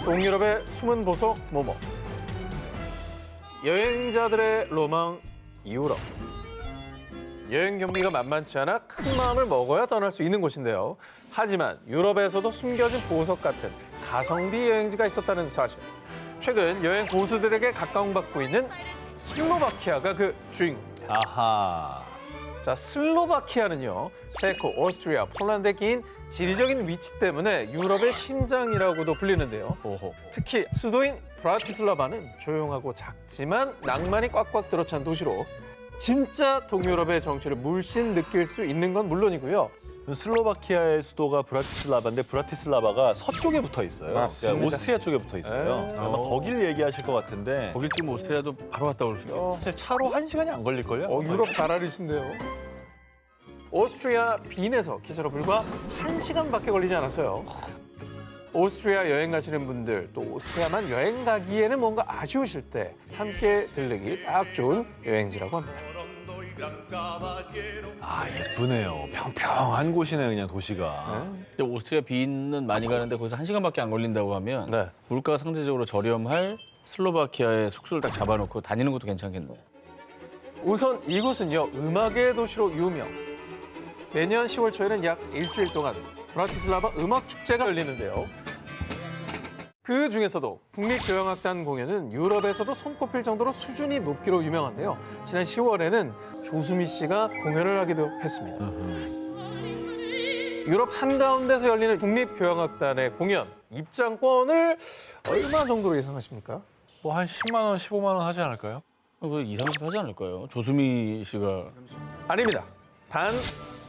동유럽의 숨은 보석 모모. 여행자들의 로망 유럽. 여행 경비가 만만치 않아 큰 마음을 먹어야 떠날 수 있는 곳인데요. 하지만 유럽에서도 숨겨진 보석 같은 가성비 여행지가 있었다는 사실. 최근 여행 고수들에게 각광받고 있는 슬로바키아가 그 주인공입니다. 아하. 자, 슬로바키아는요, 체코, 오스트리아, 폴란드에 끼인 지리적인 위치 때문에 유럽의 심장이라고도 불리는데요. 특히 수도인 브라티슬라바는 조용하고 작지만 낭만이 꽉꽉 들어찬 도시로 진짜 동유럽의 정취를 물씬 느낄 수 있는 건 물론이고요. 슬로바키아의 수도가 브라티슬라바인데 브라티슬라바가 서쪽에 붙어 있어요. 맞습니다. 그러니까 오스트리아 쪽에 붙어 있어요. 네. 아마 거길 얘기하실 것 같은데 거길 지금 오스트리아도 바로 갔다 올 수 있겠네. 사실 차로 1시간이 안 걸릴걸요? 유럽 잘 알으신데요. 오스트리아 빈에서 기차로 불과 1시간밖에 걸리지 않았어요. 오스트리아 여행 가시는 분들, 또 오스트리아만 여행 가기에는 뭔가 아쉬우실 때 함께 들르기 딱 좋은 여행지라고 합니다. 아, 예쁘네요. 평평한 곳이네, 그냥 도시가. 근데 오스트리아 빈은 많이 가는데 거기서 1시간밖에 안 걸린다고 하면 네. 물가가 상대적으로 저렴할 슬로바키아의 숙소를 딱 잡아놓고 다니는 것도 괜찮겠네요. 우선 이곳은요, 음악의 도시로 유명. 매년 10월 초에는 약 일주일 동안 브라티슬라바 음악 축제가 열리는데요. 그 중에서도 국립교향악단 공연은 유럽에서도 손꼽힐 정도로 수준이 높기로 유명한데요. 지난 10월에는 조수미 씨가 공연을 하기도 했습니다. 유럽 한가운데서 열리는 국립교향악단의 공연 입장권을 얼마 정도로 예상하십니까? 뭐 한 10만 원, 15만 원 하지 않을까요? 그거 2, 30 하지 않을까요? 조수미 씨가. 아닙니다. 단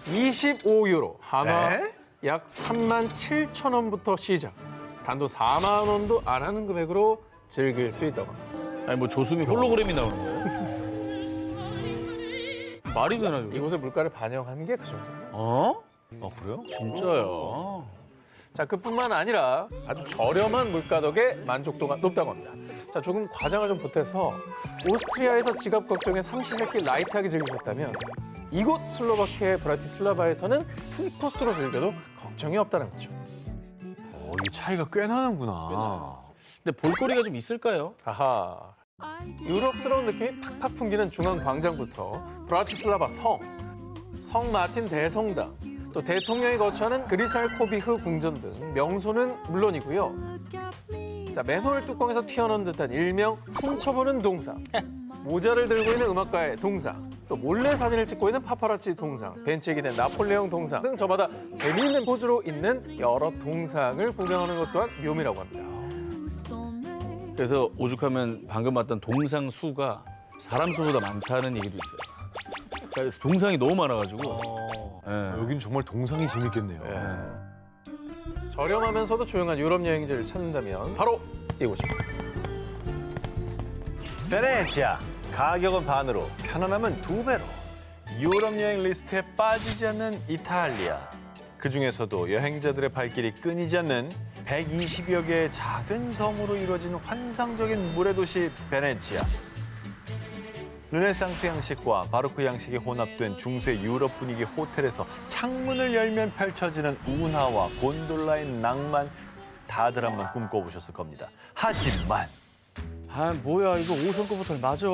25유로, 한화 네? 약 3만 7천 원부터 시작. 단돈 4만 원도 안 하는 금액으로 즐길 수 있다고 합니다. 아니 뭐 조수미 홀로그램이 나오는 거예요? 말이 되나 이거? 이곳의 물가를 반영한 게 그 정도. 어? 그래요? 진짜요? 자, 그뿐만 아니라 아주 저렴한 물가 덕에 만족도가 높다고 합니다. 자, 조금 과장을 좀 보태서 오스트리아에서 지갑 걱정에 삼시세끼 라이트하게 즐기셨다면 이곳 슬로바키아의 브라티슬라바에서는 풀코스로 즐겨도 걱정이 없다는 거죠. 이 차이가 꽤 나는구나. 근데 볼거리가 좀 있을까요? 아하. 유럽스러운 느낌이 팍팍 풍기는 중앙 광장부터 브라티슬라바 성 마틴 대성당, 또 대통령이 거처하는 그리살코비흐 궁전 등 명소는 물론이고요. 자, 맨홀 뚜껑에서 튀어나온 듯한 일명 훔쳐보는 동상, 모자를 들고 있는 음악가의 동상, 또 몰래 사진을 찍고 있는 파파라치 동상, 벤치에 기댄 나폴레옹 동상 등 저마다 재미있는 포즈로 있는 여러 동상을 구경하는 것 또한 묘미라고 합니다. 그래서 오죽하면 방금 봤던 동상 수가 사람 수보다 많다는 얘기도 있어요. 그러니까 동상이 너무 많아가지고. 예. 여긴 정말 동상이 재밌겠네요. 저렴하면서도 조용한 유럽 여행지를 찾는다면 바로 이곳입니다. 베네치아. 가격은 반으로, 편안함은 2배로. 유럽 여행 리스트에 빠지지 않는 이탈리아. 그중에서도 여행자들의 발길이 끊이지 않는 120여 개의 작은 섬으로 이루어진 환상적인 물의 도시 베네치아. 르네상스 양식과 바로크 양식이 혼합된 중세 유럽 분위기 호텔에서 창문을 열면 펼쳐지는 운하와 곤돌라의 낭만, 다들 한번 꿈꿔보셨을 겁니다. 하지만 아 뭐야 이거 5성급 호텔 맞아?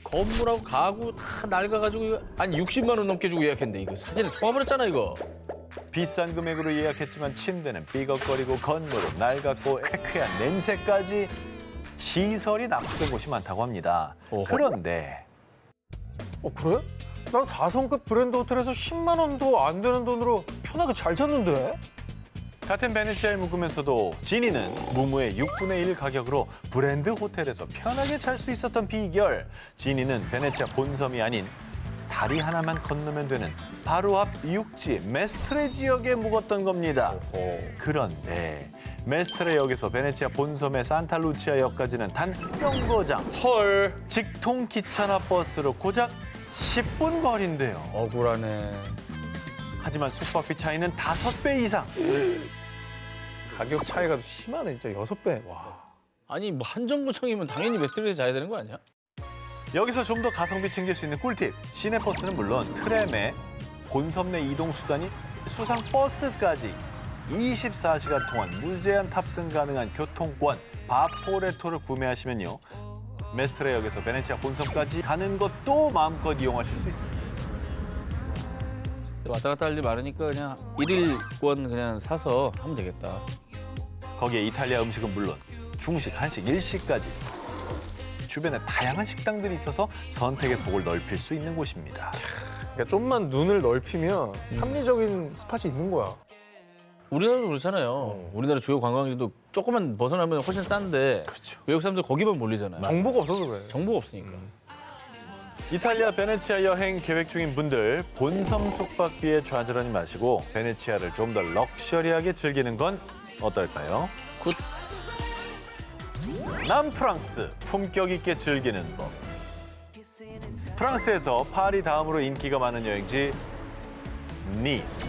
건물하고 가구 다 낡아가지고 이거 한 60만 원 넘게 주고 예약했는데 이거 사진에 속아버렸잖아 이거. 비싼 금액으로 예약했지만 침대는 삐걱거리고 건물은 낡았고 쾌쾌한 냄새까지 시설이 낙후된 곳이 많다고 합니다. 어허. 그런데 그래? 난 4성급 브랜드 호텔에서 10만 원도 안 되는 돈으로 편하게 잘 잤는데? 같은 베네치아에 묵으면서도 지니는 무무의 6분의 1 가격으로 브랜드 호텔에서 편하게 잘 수 있었던 비결. 지니는 베네치아 본섬이 아닌 다리 하나만 건너면 되는 바로 앞 육지 메스트레 지역에 묵었던 겁니다. 그런데 메스트레 역에서 베네치아 본섬의 산타루치아역까지는 단 정거장, 헐. 직통 기차나 버스로 고작 10분 거리인데요. 억울하네. 하지만 숙박비 차이는 5배 이상. 가격 차이가 심하네, 진짜 6배. 와. 아니 뭐 한정거장이면 당연히 메스트리에 자야 되는 거 아니야? 여기서 좀 더 가성비 챙길 수 있는 꿀팁. 시내버스는 물론 트램에 본섬 내 이동 수단이 수상 버스까지 24시간 동안 무제한 탑승 가능한 교통권 바포레토를 구매하시면요. 메스트레역에서 베네치아 본섬까지 가는 것도 마음껏 이용하실 수 있습니다. 왔다 갔다 할 일 많으니까 그냥 1일권 그냥 사서 하면 되겠다. 거기에 이탈리아 음식은 물론 중식, 한식, 일식까지 주변에 다양한 식당들이 있어서 선택의 폭을 넓힐 수 있는 곳입니다. 그러니까 좀만 눈을 넓히면 합리적인 스팟이 있는 거야. 우리나라도 그렇잖아요. 우리나라 주요 관광지도 조금만 벗어나면 훨씬 싼데 그렇죠. 외국 사람들 거기만 몰리잖아요. 정보가 없어서 그래. 정보가 없으니까. 이탈리아 베네치아 여행 계획 중인 분들 본섬 숙박비에 좌절하지 마시고 베네치아를 좀 더 럭셔리하게 즐기는 건 어떨까요? 굿. 남프랑스 품격 있게 즐기는 법. 프랑스에서 파리 다음으로 인기가 많은 여행지 니스.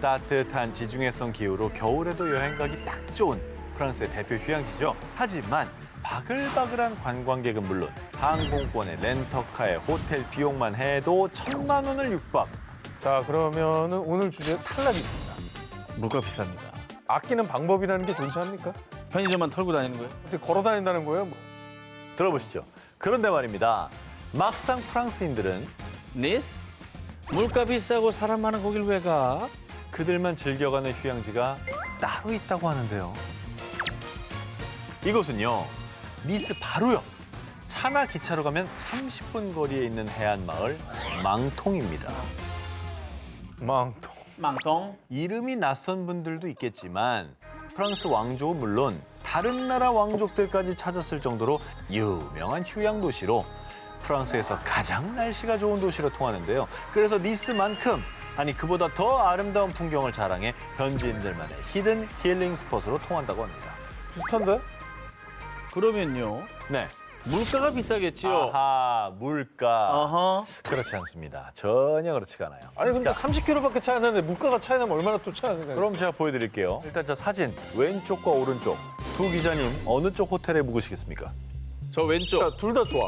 따뜻한 지중해성 기후로 겨울에도 여행 가기 딱 좋은 프랑스의 대표 휴양지죠. 하지만 바글바글한 관광객은 물론 항공권에 렌터카에 호텔 비용만 해도 1,000만 원을 육박. 자, 그러면은 오늘 주제 탈락입니다. 물가 비쌉니다. 아끼는 방법이라는 게 존재 합니까? 편의점만 털고 다니는 거예요? 어떻게 걸어 다닌다는 거예요? 뭐. 들어보시죠. 그런데 말입니다. 막상 프랑스인들은 니스? 물가 비싸고 사람 많은 거길 왜 가? 그들만 즐겨가는 휴양지가 따로 있다고 하는데요. 이곳은요, 니스 바로 옆. 차나 기차로 가면 30분 거리에 있는 해안 마을 망통입니다. 망통. 망통. 이름이 낯선 분들도 있겠지만 프랑스 왕족은 물론 다른 나라 왕족들까지 찾았을 정도로 유명한 휴양 도시로 프랑스에서 가장 날씨가 좋은 도시로 통하는데요. 그래서 니스만큼 아니 그보다 더 아름다운 풍경을 자랑해 현지인들만의 히든 힐링 스폿으로 통한다고 합니다. 비슷한데? 그러면요. 네. 물가가 비싸겠지요. 아하, 물가. 어허. 그렇지 않습니다. 전혀 그렇지가 않아요. 아니 근데 자, 30km밖에 차이 안 나는데 물가가 차이 나면 얼마나 또 차이 나는 거야? 그럼 제가 보여드릴게요. 일단 저 사진 왼쪽과 오른쪽 두 기자님 어느 쪽 호텔에 묵으시겠습니까? 저 왼쪽. 둘 다 좋아.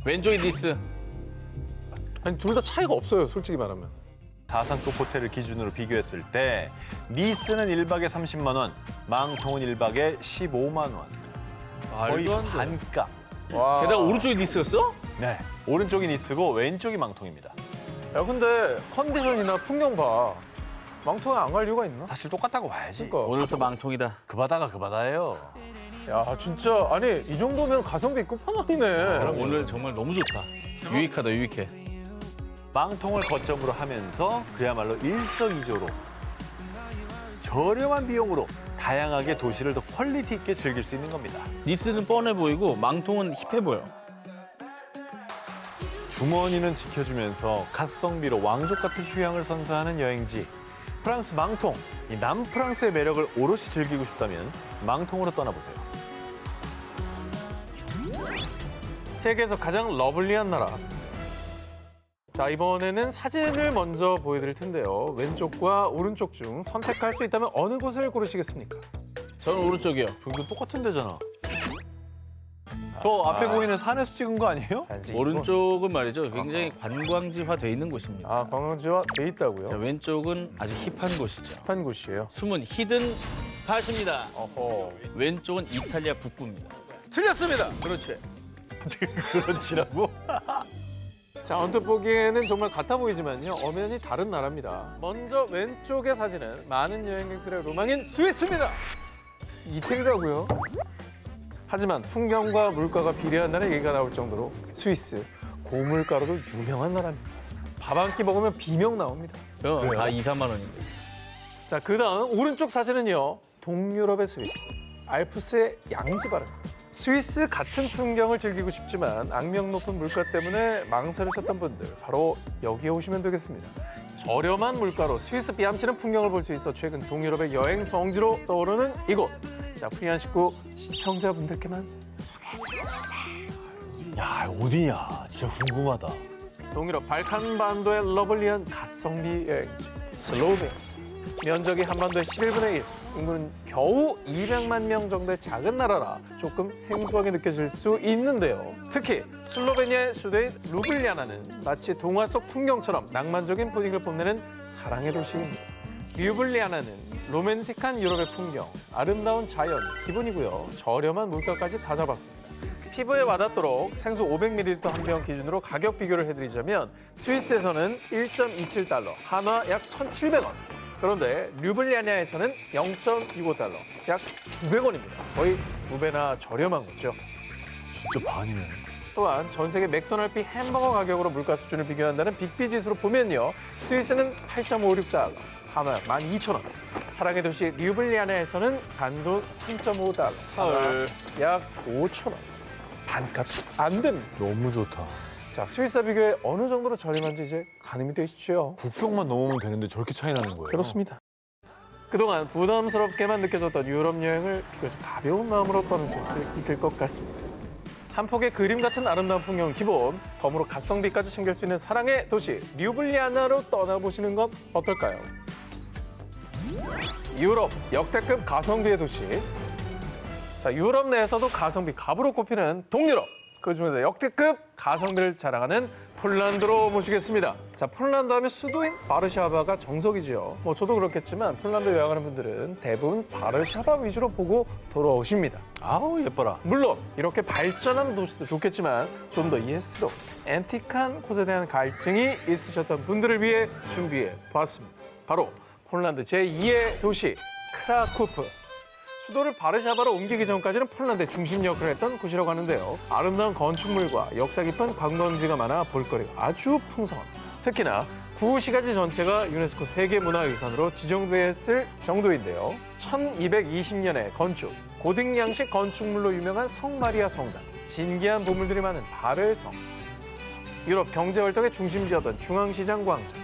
왼쪽이 니스. 아니 둘 다 차이가 없어요, 솔직히 말하면. 4성급 호텔을 기준으로 비교했을 때 니스는 1박에 30만 원, 망통은 1박에 15만 원. 거의 말도 안 돼. 반값. 와. 게다가 오른쪽이 니스였어? 네, 오른쪽이 니스고 왼쪽이 망통입니다. 야 근데 컨디션이나 풍경 봐. 망통에 안 갈 이유가 있나? 사실 똑같다고 봐야지. 그러니까. 오늘부터 망통이다. 그 바다가 그 바다예요. 야 진짜 아니 이 정도면 가성비 끝판왕이네. 오늘 정말 너무 좋다. 유익하다, 유익해. 망통을 거점으로 하면서 그야말로 일석이조로 저렴한 비용으로 다양하게 도시를 더 퀄리티 있게 즐길 수 있는 겁니다. 니스는 뻔해 보이고 망통은 힙해 보여. 주머니는 지켜주면서 갓성비로 왕족 같은 휴양을 선사하는 여행지. 프랑스 망통. 이 남프랑스의 매력을 오롯이 즐기고 싶다면 망통으로 떠나보세요. 세계에서 가장 러블리한 나라. 자 이번에는 사진을 먼저 보여드릴 텐데요. 왼쪽과 오른쪽 중 선택할 수 있다면 어느 곳을 고르시겠습니까? 저는 오른쪽이요. 이거 똑같은 데잖아. 저 앞에 보이는 산에서 찍은 거 아니에요? 오른쪽은 말이죠. 굉장히 관광지화 돼 있는 곳입니다. 아 관광지화 돼 자, 있다고요? 왼쪽은 아주 힙한 곳이죠. 한 곳이에요. 숨은 히든 스팟입니다. 어허. 왼쪽은 이탈리아 북부입니다. 틀렸습니다. 그렇지. 그렇지라고? 자 언뜻 보기에는 정말 같아 보이지만요. 엄연히 다른 나라입니다. 먼저 왼쪽의 사진은 많은 여행객들의 로망인 스위스입니다. 이태리라고요? 하지만 풍경과 물가가 비례한다는 얘기가 나올 정도로 스위스 고물가로도 유명한 나라입니다. 밥 한 끼 먹으면 비명 나옵니다. 다 2, 3만 원인데. 자, 그다음 오른쪽 사진은요. 동유럽의 스위스, 알프스의 양지바르. 스위스 같은 풍경을 즐기고 싶지만 악명 높은 물가 때문에 망설이셨던 분들 바로 여기에 오시면 되겠습니다. 저렴한 물가로 스위스 뺨치는 풍경을 볼 수 있어 최근 동유럽의 여행 성지로 떠오르는 이곳. 자, 프리한 식구 시청자분들께만 야, 어디냐? 진짜 궁금하다. 동유럽 발칸 반도의 러블리한 가성비 여행지 슬로베니아. 면적이 한반도의 11분의 1, 인구는 겨우 200만 명 정도의 작은 나라라 조금 생소하게 느껴질 수 있는데요. 특히 슬로베니아의 수도인 루블리아나는 마치 동화 속 풍경처럼 낭만적인 분위기를 뽐내는 사랑의 도시입니다. 류블리아나는 로맨틱한 유럽의 풍경, 아름다운 자연, 기분이고요. 저렴한 물가까지 다 잡았습니다. 피부에 와닿도록 생수 500ml 한 병 기준으로 가격 비교를 해드리자면 스위스에서는 1.27달러, 한화 약 1,700원. 그런데 류블리아냐에서는 0.65달러, 약 900원입니다. 거의 2배나 저렴한 거죠. 진짜 반이네. 또한 전 세계 맥도날드 햄버거 가격으로 물가 수준을 비교한다는 빅비 지수로 보면요. 스위스는 8.56달러, 한화 12,000원. 사랑의 도시 류블리아냐에서는 단돈 3.5달러, 헐. 약 5,000원. 반값이 안 됩니다. 너무 좋다. 자, 스위스와 비교해 어느 정도로 저렴한지 이제 가늠이 되시죠? 국경만 넘으면 되는데 저렇게 차이 나는 거예요? 그렇습니다. 그동안 부담스럽게만 느껴졌던 유럽 여행을 비교적 가벼운 마음으로 떠나실 수 있을 것 같습니다. 한 폭의 그림 같은 아름다운 풍경 기본, 덤으로 가성비까지 챙길 수 있는 사랑의 도시 류블리아나로 떠나보시는 건 어떨까요? 유럽 역대급 가성비의 도시. 자, 유럽 내에서도 가성비 갑으로 꼽히는 동유럽. 그중에서 역대급 가성비를 자랑하는 폴란드로 모시겠습니다. 자, 폴란드 하면 수도인 바르샤바가 정석이지요. 뭐 저도 그렇겠지만 폴란드 여행하는 분들은 대부분 바르샤바 위주로 보고 돌아오십니다. 아우 예뻐라. 물론 이렇게 발전한 도시도 좋겠지만 좀 더 예스럽, 앤틱한 곳에 대한 갈증이 있으셨던 분들을 위해 준비해 보았습니다. 바로 폴란드 제2의 도시 크라쿠프. 수도를 바르샤바로 옮기기 전까지는 폴란드의 중심 역할을 했던 곳이라고 하는데요. 아름다운 건축물과 역사 깊은 관광지가 많아 볼거리가 아주 풍성합니다. 특히나 구시가지 전체가 유네스코 세계문화유산으로 지정됐을 정도인데요. 1220년에 건축, 고등 양식 건축물로 유명한 성마리아 성당, 진기한 보물들이 많은 바를성, 유럽 경제활동의 중심지였던 중앙시장 광장,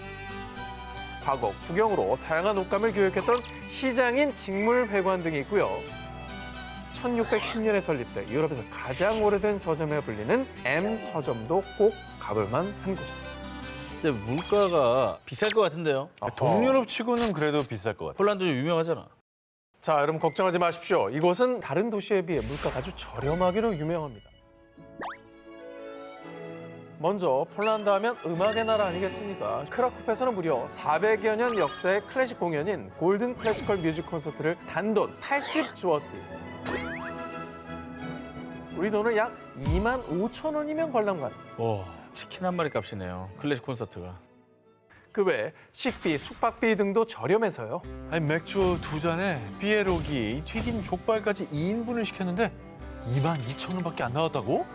과거 국영으로 다양한 옷감을 교육했던 시장인 직물회관 등이 있고요. 1610년에 설립돼 유럽에서 가장 오래된 서점에 불리는 M서점도 꼭 가볼 만한 곳입니다. 근데 물가가 비쌀 것 같은데요. 동유럽 치고는 그래도 비쌀 것 같아. 폴란드 좀 유명하잖아. 자, 여러분 걱정하지 마십시오. 이곳은 다른 도시에 비해 물가가 아주 저렴하기로 유명합니다. 먼저 폴란드 하면 음악의 나라 아니겠습니까? 크라쿠프에서는 무려 400여 년 역사의 클래식 공연인 골든 클래시컬 뮤직 콘서트를 단돈 80주워티, 우리 돈은 약 25,000원이면 관람가능. 와, 치킨 한 마리 값이네요. 클래식 콘서트가. 그 외 식비, 숙박비 등도 저렴해서요. 아니 맥주 2잔에 삐에로기, 튀긴 족발까지 2인분을 시켰는데 22,000원밖에 안 나왔다고?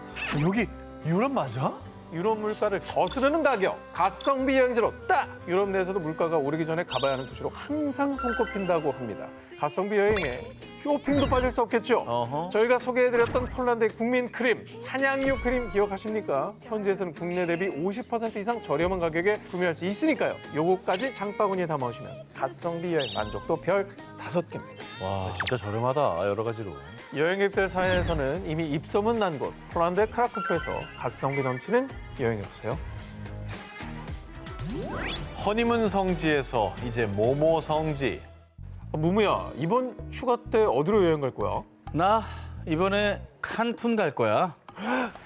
여기 유럽 맞아? 유럽 물가를 거스르는 가격, 가성비 여행지로 딱! 유럽 내에서도 물가가 오르기 전에 가봐야 하는 도시로 항상 손꼽힌다고 합니다. 가성비 여행에 쇼핑도 빠질 수 없겠죠. 어허. 저희가 소개해드렸던 폴란드의 국민 크림, 사냥류 크림 기억하십니까? 현지에서는 국내 대비 50% 이상 저렴한 가격에 구매할 수 있으니까요. 요거까지 장바구니에 담아오시면 가성비 여행 만족도 별 5개입니다. 와 진짜 저렴하다 여러 가지로. 여행객들 사이에서는 이미 입소문 난 곳, 폴란드의 크라쿠프에서 가성비 넘치는 여행해보세요. 허니문 성지에서 이제 모모 성지. 무무야, 이번 휴가 때 어디로 여행 갈 거야? 나 이번에 칸쿤 갈 거야.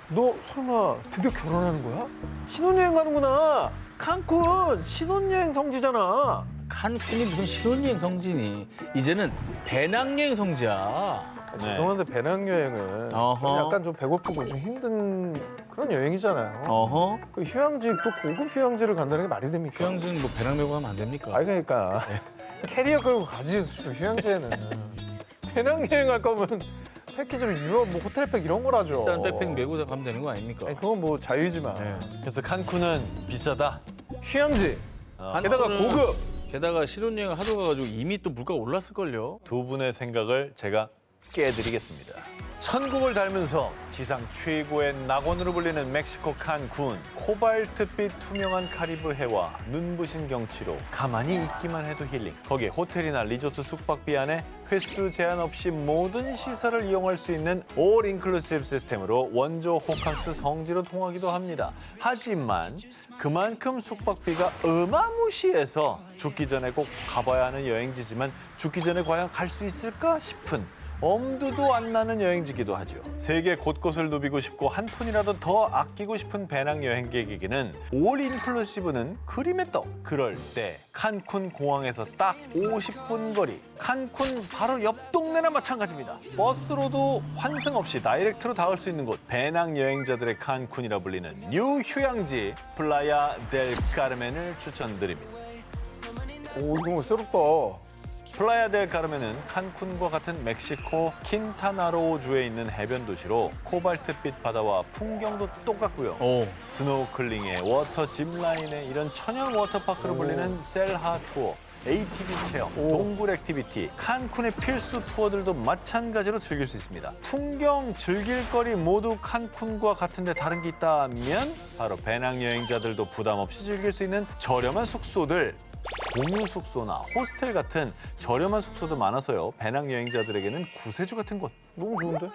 너 설마 드디어 결혼하는 거야? 신혼여행 가는구나. 칸쿤 신혼여행 성지잖아. 칸쿤이 무슨 신혼여행 성지니? 이제는 배낭여행 성지야. 죄송한데 배낭여행은 어허. 좀 약간 좀 배고프고 좀 힘든 그런 여행이잖아요. 어허. 그 휴양지, 또 고급 휴양지를 간다는 게 말이 됩니까? 휴양지는 뭐 배낭 메고 가면 안 됩니까? 아니 그러니까 캐리어 끌고 가지 휴양지에는. 배낭여행 갈 거면 패키지로 유럽 뭐 호텔팩 이런 거라죠. 비싼 백팩 메고 가면 되는 거 아닙니까? 아니, 그건 뭐 자유지만. 네. 그래서 칸쿤은 비싸다. 휴양지. 칸쿤은 게다가 고급. 게다가 신혼여행을 하도 가가지고 이미 또 물가가 올랐을걸요? 두 분의 생각을 제가 깨드리겠습니다. 천국을 닮으면서 지상 최고의 낙원으로 불리는 멕시코 칸쿤. 코발트빛 투명한 카리브 해와 눈부신 경치로 가만히 있기만 해도 힐링. 거기에 호텔이나 리조트 숙박비 안에 횟수 제한 없이 모든 시설을 이용할 수 있는 올 인클루시브 시스템으로 원조 호캉스 성지로 통하기도 합니다. 하지만 그만큼 숙박비가 어마무시해서 죽기 전에 꼭 가봐야 하는 여행지지만 죽기 전에 과연 갈 수 있을까 싶은 엄두도 안 나는 여행지기도 하죠. 세계 곳곳을 누비고 싶고 한 푼이라도 더 아끼고 싶은 배낭여행객에게는 올 인클루시브는 그림의 떡. 그럴 때 칸쿤 공항에서 딱 50분 거리. 칸쿤 바로 옆 동네나 마찬가지입니다. 버스로도 환승 없이 다이렉트로 닿을 수 있는 곳. 배낭여행자들의 칸쿤이라 불리는 뉴 휴양지 플라야 델 카르멘을 추천드립니다. 오, 이거 새롭다. 플라야 델 카르멘은 칸쿤과 같은 멕시코 킨타나로주에 있는 해변 도시로 코발트빛 바다와 풍경도 똑같고요. 오. 스노클링에 워터 짚라인에 이런 천연 워터파크로 불리는 셀하 투어, ATV 체험, 동굴 액티비티, 칸쿤의 필수 투어들도 마찬가지로 즐길 수 있습니다. 풍경, 즐길 거리 모두 칸쿤과 같은데 다른 게 있다면 바로 배낭여행자들도 부담 없이 즐길 수 있는 저렴한 숙소들, 공유 숙소나 호스텔 같은 저렴한 숙소도 많아서요. 배낭여행자들에게는 구세주 같은 곳. 너무 좋은데?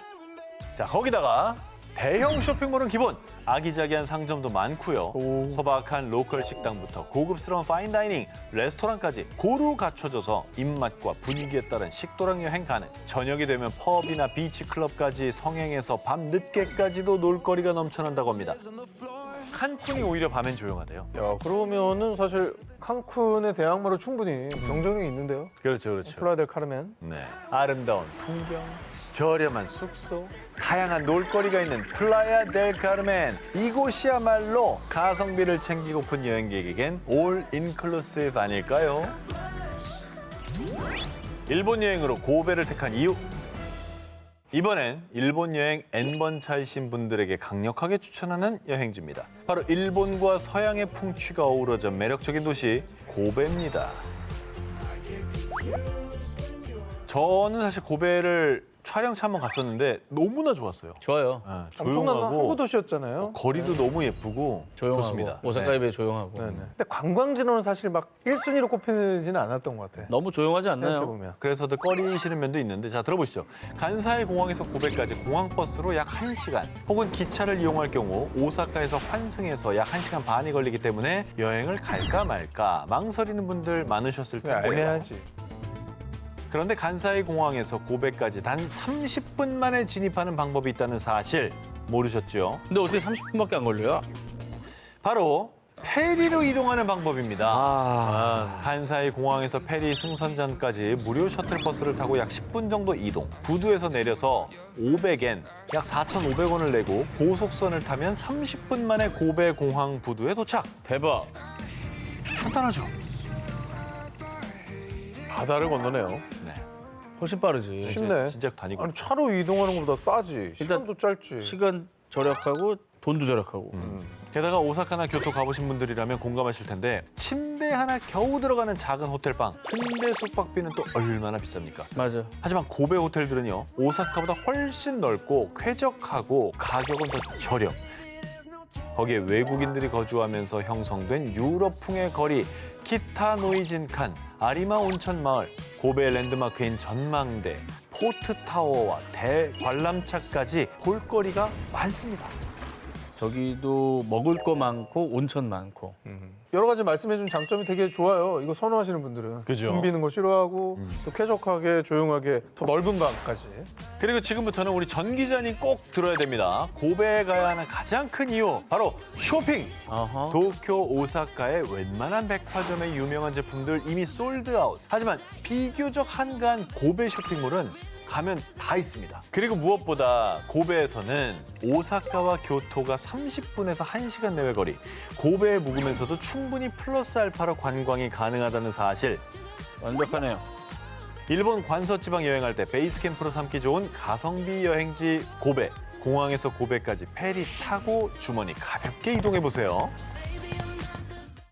자, 거기다가 대형 쇼핑몰은 기본, 아기자기한 상점도 많고요. 오. 소박한 로컬 식당부터 고급스러운 파인다이닝, 레스토랑까지 고루 갖춰져서 입맛과 분위기에 따른 식도락 여행 가능. 저녁이 되면 펍이나 비치 클럽까지 성행해서 밤 늦게까지도 놀거리가 넘쳐난다고 합니다. 칸쿤이 오히려 밤엔 조용하대요. 야, 그러면은 사실 칸쿤의 대항마로 충분히 경쟁이 있는데요. 그렇죠, 그렇죠. 플라야 델 카르멘. 네, 아름다운 풍경, 저렴한 숙소, 다양한 놀거리가 있는 플라야 델 카르멘. 이곳이야말로 가성비를 챙기고픈 여행객에겐 올 인클루시브 아닐까요? 일본 여행으로 고베를 택한 이유. 이번엔 일본 여행 N번 차이신 분들에게 강력하게 추천하는 여행지입니다. 바로 일본과 서양의 풍취가 어우러져 매력적인 도시 고베입니다. 저는 사실 고베를 촬영차 한번 갔었는데 너무나 좋았어요. 좋아요. 네, 엄청난 항구 조용하고 도시였잖아요. 거리도 너무 예쁘고 조용하고. 좋습니다. 오사카에 네. 비해 조용하고. 네네. 근데 관광지로는 사실 막 1순위로 꼽히지는 않았던 것 같아. 너무 조용하지 않나요? 생각해보면. 그래서 더 꺼리시는 면도 있는데 자 들어보시죠. 간사이 공항에서 고베까지 공항버스로 약 1시간 혹은 기차를 이용할 경우 오사카에서 환승해서 약 1시간 반이 걸리기 때문에 여행을 갈까 말까 망설이는 분들 많으셨을 그냥 텐데요. 애매하지. 그런데 간사이 공항에서 고베까지 단 30분 만에 진입하는 방법이 있다는 사실 모르셨죠? 근데 어떻게 30분밖에 안 걸려요? 바로 페리로 이동하는 방법입니다. 아. 간사이 공항에서 페리 승선전까지 무료 셔틀버스를 타고 약 10분 정도 이동. 부두에서 내려서 500엔, 약 4,500원을 내고 고속선을 타면 30분 만에 고베 공항 부두에 도착. 대박. 간단하죠? 바다를 건너네요. 네. 훨씬 빠르지. 쉽네. 진짜 다니고. 아니 차로 이동하는 것보다 싸지. 일단 시간도 짧지. 시간 절약하고 돈도 절약하고. 게다가 오사카나 교토 가보신 분들이라면 공감하실 텐데 침대 하나 겨우 들어가는 작은 호텔방. 근데 숙박비는 또 얼마나 비쌉니까? 맞아. 하지만 고베 호텔들은요. 오사카보다 훨씬 넓고 쾌적하고 가격은 더 저렴. 거기에 외국인들이 거주하면서 형성된 유럽풍의 거리, 키타노이진칸, 아리마 온천마을, 고베 랜드마크인 전망대, 포트타워와 대관람차까지 볼거리가 많습니다. 저기도 먹을 거 많고 온천 많고. 여러 가지 말씀해준 장점이 되게 좋아요. 이거 선호하시는 분들은. 그죠. 붐비는 거 싫어하고 또 쾌적하게 조용하게 더 넓은 방까지. 그리고 지금부터는 우리 전 기자님 꼭 들어야 됩니다. 고베에 가야 하는 가장 큰 이유, 바로 쇼핑! 어허. 도쿄, 오사카의 웬만한 백화점의 유명한 제품들 이미 솔드아웃. 하지만 비교적 한가한 고베 쇼핑몰은 가면 다 있습니다. 그리고 무엇보다 고베에서는 오사카와 교토가 30분에서 1시간 내외 거리, 고베에 묵으면서도 충분히 플러스 알파로 관광이 가능하다는 사실. 완벽하네요. 일본 관서지방 여행할 때 베이스 캠프로 삼기 좋은 가성비 여행지 고베. 공항에서 고베까지 페리 타고 주머니 가볍게 이동해 보세요.